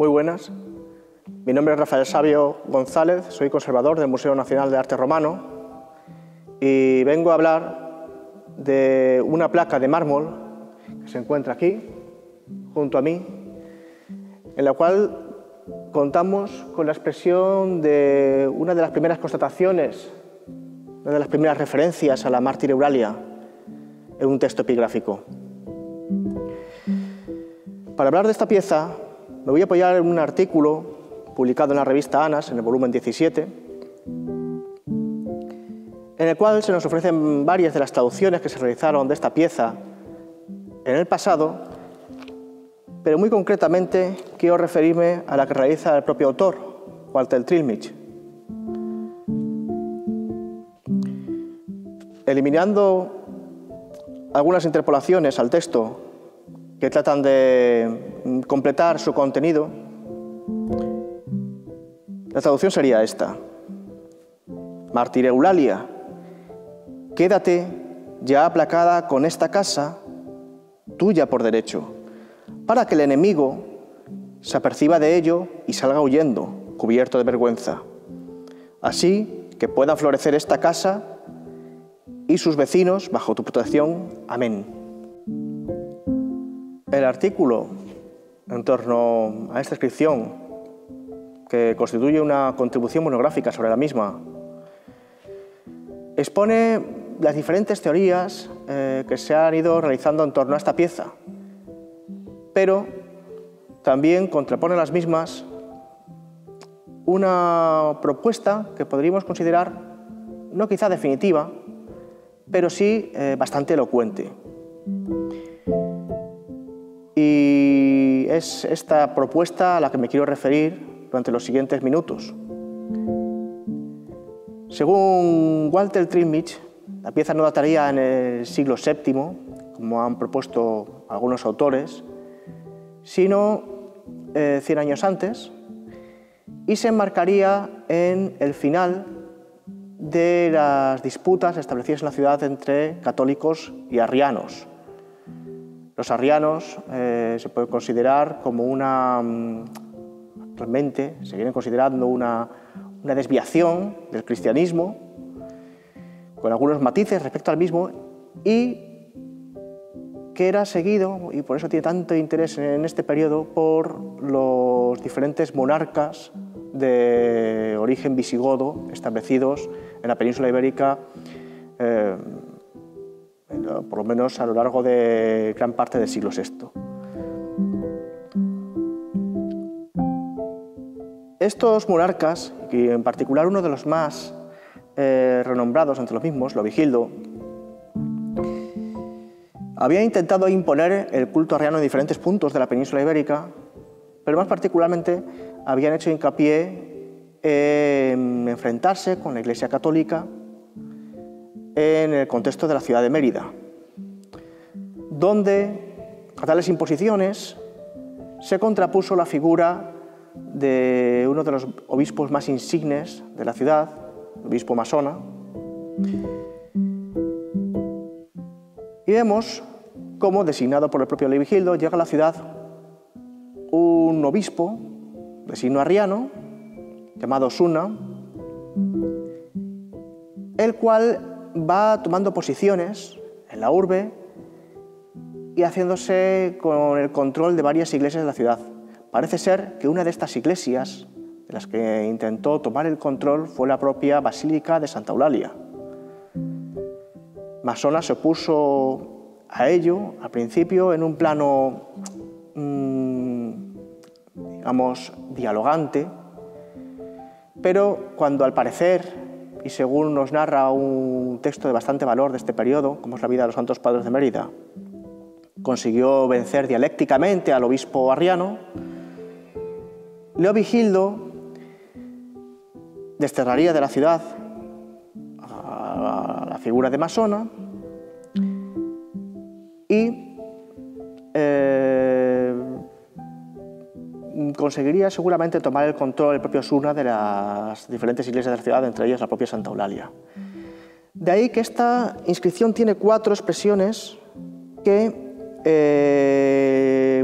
Muy buenas. Mi nombre es Rafael Sabio González, soy conservador del Museo Nacional de Arte Romano y vengo a hablar de una placa de mármol que se encuentra aquí, junto a mí, en la cual contamos con la expresión de una de las primeras constataciones, una de las primeras referencias a la mártir Eulalia en un texto epigráfico. Para hablar de esta pieza, me voy a apoyar en un artículo publicado en la revista Anas, en el volumen 17, en el cual se nos ofrecen varias de las traducciones que se realizaron de esta pieza en el pasado, pero muy concretamente quiero referirme a la que realiza el propio autor, Walter Trilmich. Eliminando algunas interpolaciones al texto que tratan de completar su contenido, la traducción sería esta: Mártir Eulalia, quédate ya aplacada con esta casa, tuya por derecho, para que el enemigo se aperciba de ello y salga huyendo, cubierto de vergüenza. Así que pueda florecer esta casa y sus vecinos bajo tu protección. Amén. El artículo en torno a esta inscripción, que constituye una contribución monográfica sobre la misma, expone las diferentes teorías que se han ido realizando en torno a esta pieza, pero también contrapone a las mismas una propuesta que podríamos considerar no quizá definitiva, pero sí bastante elocuente. Y es esta propuesta a la que me quiero referir durante los siguientes minutos. Según Walter Trilmich, la pieza no dataría en el siglo VII, como han propuesto algunos autores, sino 100 años antes, y se enmarcaría en el final de las disputas establecidas en la ciudad entre católicos y arrianos. Los arrianos se pueden considerar como actualmente se viene considerando una desviación del cristianismo, con algunos matices respecto al mismo, y que era seguido, y por eso tiene tanto interés en este periodo, por los diferentes monarcas de origen visigodo establecidos en la península ibérica, por lo menos a lo largo de gran parte del siglo VI. Estos monarcas, y en particular uno de los más renombrados entre los mismos, Leovigildo, había intentado imponer el culto arriano en diferentes puntos de la península ibérica, pero más particularmente habían hecho hincapié en enfrentarse con la Iglesia Católica en el contexto de la ciudad de Mérida, donde a tales imposiciones se contrapuso la figura de uno de los obispos más insignes de la ciudad, el obispo Masona, y vemos cómo, designado por el propio Leovigildo, llega a la ciudad un obispo de signo arriano, llamado Osuna, el cual va tomando posiciones en la urbe y haciéndose con el control de varias iglesias de la ciudad. Parece ser que una de estas iglesias, de las que intentó tomar el control, fue la propia Basílica de Santa Eulalia. Masona se opuso a ello, al principio, en un plano, digamos, dialogante, pero cuando al parecer, y según nos narra un texto de bastante valor de este periodo, como es la vida de los Santos Padres de Mérida, consiguió vencer dialécticamente al obispo arriano, Leovigildo desterraría de la ciudad a la figura de Masona y conseguiría seguramente tomar el control el propio Osuna de las diferentes iglesias de la ciudad, entre ellas la propia Santa Eulalia. De ahí que esta inscripción tiene 4 expresiones que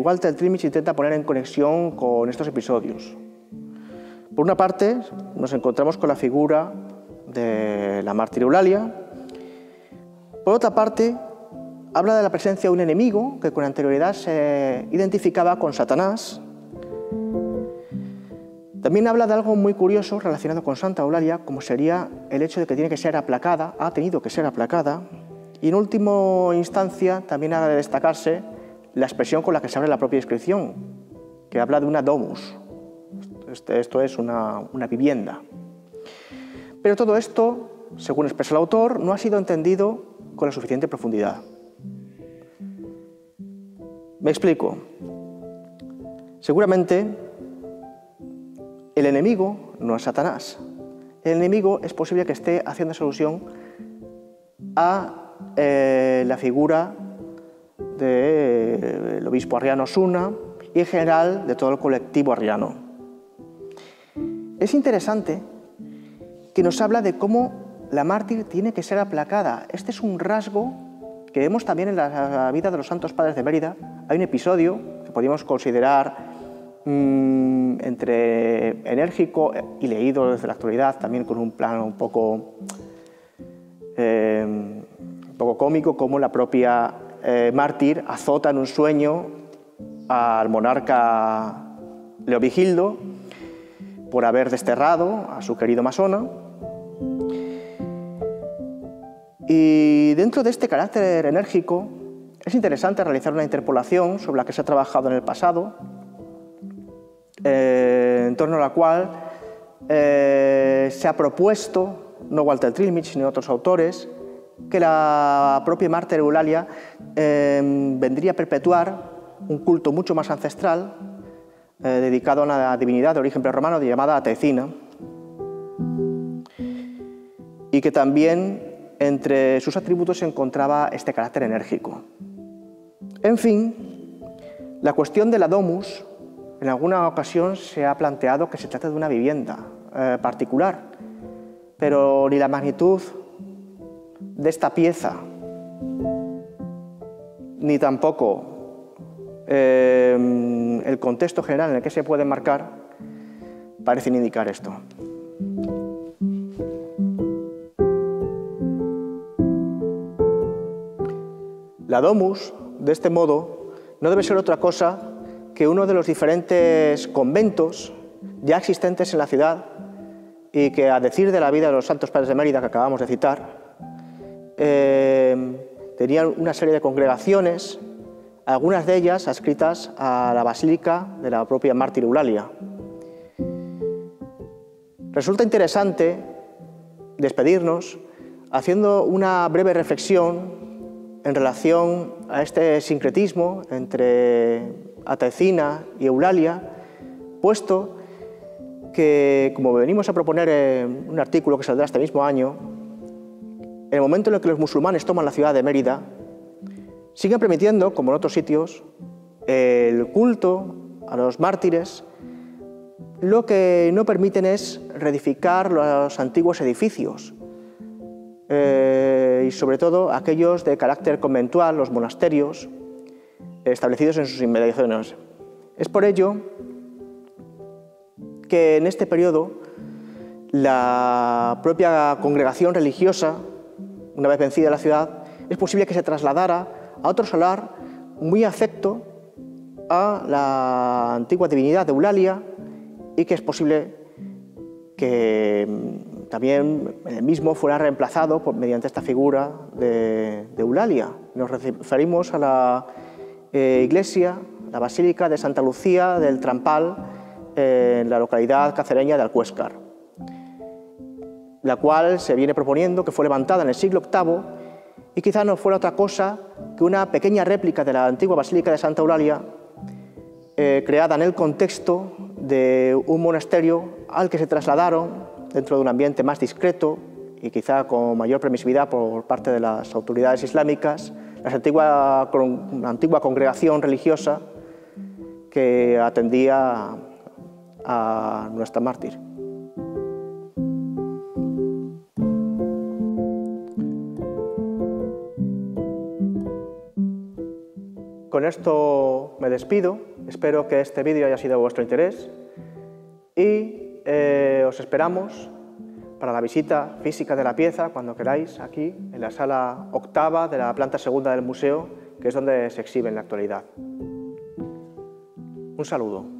Walter Trilmich intenta poner en conexión con estos episodios. Por una parte, nos encontramos con la figura de la mártir Eulalia. Por otra parte, habla de la presencia de un enemigo que con anterioridad se identificaba con Satanás. También habla de algo muy curioso relacionado con Santa Eulalia, como sería el hecho de que tiene que ser aplacada, ha tenido que ser aplacada. Y en última instancia, también ha de destacarse la expresión con la que se abre la propia inscripción, que habla de una domus. Esto es una vivienda. Pero todo esto, según expresa el autor, no ha sido entendido con la suficiente profundidad. Me explico. Seguramente el enemigo no es Satanás. El enemigo es posible que esté haciendo alusión a la figura del obispo arriano Osuna y en general de todo el colectivo arriano. Es interesante que nos habla de cómo la mártir tiene que ser aplacada. Este es un rasgo que vemos también en la vida de los santos padres de Mérida. Hay un episodio que podríamos considerar entre enérgico y leído desde la actualidad, también con un plano un poco cómico, como la propia mártir azota en un sueño al monarca Leovigildo por haber desterrado a su querido Masona. Y dentro de este carácter enérgico es interesante realizar una interpolación sobre la que se ha trabajado en el pasado, en torno a la cual se ha propuesto, no Walter Trilmich sino otros autores, que la propia mártir Eulalia vendría a perpetuar un culto mucho más ancestral dedicado a una divinidad de origen prerromano llamada Atecina, y que también entre sus atributos se encontraba este carácter enérgico. En fin, la cuestión de la domus en alguna ocasión se ha planteado que se trata de una vivienda particular, pero ni la magnitud de esta pieza, ni tampoco el contexto general en el que se puede marcar parecen indicar esto. La domus, de este modo, no debe ser otra cosa que uno de los diferentes conventos ya existentes en la ciudad y que, a decir de la vida de los santos padres de Mérida que acabamos de citar, tenían una serie de congregaciones, algunas de ellas adscritas a la basílica de la propia mártir Eulalia. Resulta interesante despedirnos haciendo una breve reflexión en relación a este sincretismo entre Atecina y Eulalia, puesto que, como venimos a proponer en un artículo que saldrá este mismo año, en el momento en el que los musulmanes toman la ciudad de Mérida, siguen permitiendo, como en otros sitios, el culto a los mártires. Lo que no permiten es reedificar los antiguos edificios, y sobre todo aquellos de carácter conventual, los monasterios, establecidos en sus inmediaciones. Es por ello que en este periodo la propia congregación religiosa, una vez vencida la ciudad, es posible que se trasladara a otro solar muy afecto a la antigua divinidad de Eulalia, y que es posible que también el mismo fuera reemplazado mediante esta figura de Eulalia. Nos referimos a la iglesia, la Basílica de Santa Lucía del Trampal, en la localidad cacereña de Alcuéscar, la cual se viene proponiendo que fue levantada en el siglo VIII y quizá no fuera otra cosa que una pequeña réplica de la antigua Basílica de Santa Eulalia, creada en el contexto de un monasterio al que se trasladaron, dentro de un ambiente más discreto y quizá con mayor permisividad por parte de las autoridades islámicas, la antigua congregación religiosa que atendía a nuestra mártir. Con esto me despido, espero que este vídeo haya sido de vuestro interés y os esperamos para la visita física de la pieza cuando queráis, aquí en la sala octava de la planta segunda del museo, que es donde se exhibe en la actualidad. Un saludo.